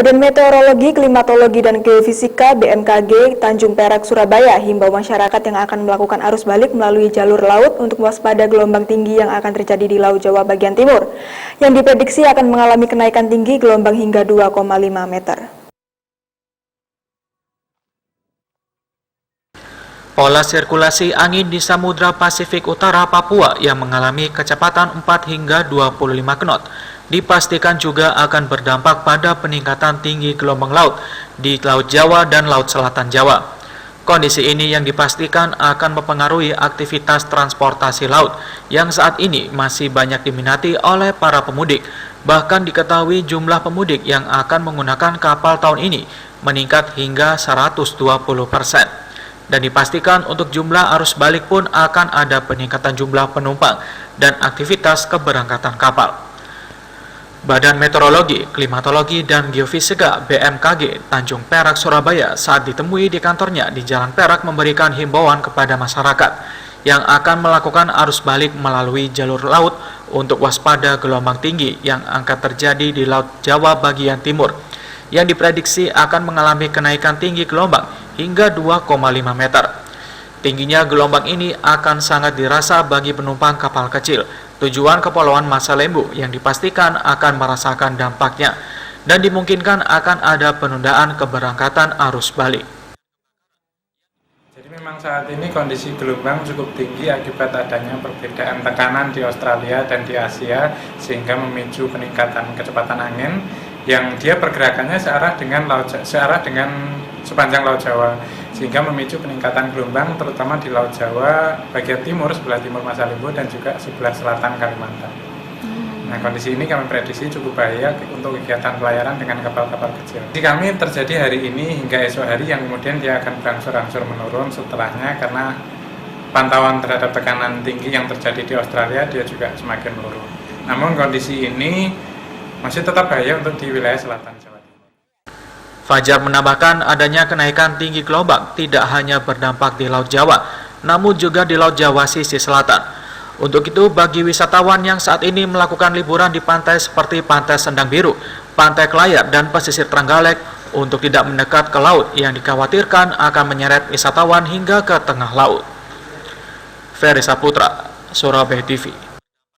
Badan Meteorologi, Klimatologi, dan Geofisika BMKG Tanjung Perak, Surabaya himbau masyarakat yang akan melakukan arus balik melalui jalur laut untuk waspada gelombang tinggi yang akan terjadi di Laut Jawa bagian timur, yang diprediksi akan mengalami kenaikan tinggi gelombang hingga 2,5 meter. Pola sirkulasi angin di Samudra Pasifik Utara Papua yang mengalami kecepatan 4 hingga 25 knot dipastikan juga akan berdampak pada peningkatan tinggi gelombang laut di Laut Jawa dan Laut Selatan Jawa. Kondisi ini yang dipastikan akan mempengaruhi aktivitas transportasi laut yang saat ini masih banyak diminati oleh para pemudik. Bahkan diketahui jumlah pemudik yang akan menggunakan kapal tahun ini meningkat hingga 120%. Dan dipastikan untuk jumlah arus balik pun akan ada peningkatan jumlah penumpang dan aktivitas keberangkatan kapal. Badan Meteorologi, Klimatologi, dan Geofisika BMKG Tanjung Perak, Surabaya saat ditemui di kantornya di Jalan Perak memberikan himbauan kepada masyarakat yang akan melakukan arus balik melalui jalur laut untuk waspada gelombang tinggi yang akan terjadi di Laut Jawa bagian timur yang diprediksi akan mengalami kenaikan tinggi gelombang hingga 2,5 meter. Tingginya gelombang ini akan sangat dirasa bagi penumpang kapal kecil tujuan Kepulauan Masalembu yang dipastikan akan merasakan dampaknya dan dimungkinkan akan ada penundaan keberangkatan arus balik. Jadi memang saat ini kondisi gelombang cukup tinggi akibat adanya perbedaan tekanan di Australia dan di Asia sehingga memicu peningkatan kecepatan angin yang dia pergerakannya searah dengan sepanjang Laut Jawa sehingga memicu peningkatan gelombang terutama di Laut Jawa bagian timur sebelah timur Masalembu dan juga sebelah selatan Kalimantan. Nah, kondisi ini kami prediksi cukup bahaya untuk kegiatan pelayaran dengan kapal-kapal kecil. Jadi kami terjadi hari ini hingga esok hari yang kemudian dia akan berangsur-angsur menurun setelahnya karena pantauan terhadap tekanan tinggi yang terjadi di Australia dia juga semakin menurun. Namun kondisi ini masih tetap bahaya untuk di wilayah selatan Jawa Timur. Fajar menambahkan adanya kenaikan tinggi gelombang tidak hanya berdampak di Laut Jawa, namun juga di Laut Jawa sisi selatan. Untuk itu, bagi wisatawan yang saat ini melakukan liburan di pantai seperti Pantai Sendang Biru, Pantai Kelayar, dan pesisir Trenggalek, untuk tidak mendekat ke laut yang dikhawatirkan akan menyeret wisatawan hingga ke tengah laut. Ferry Saputra, Surabaya TV.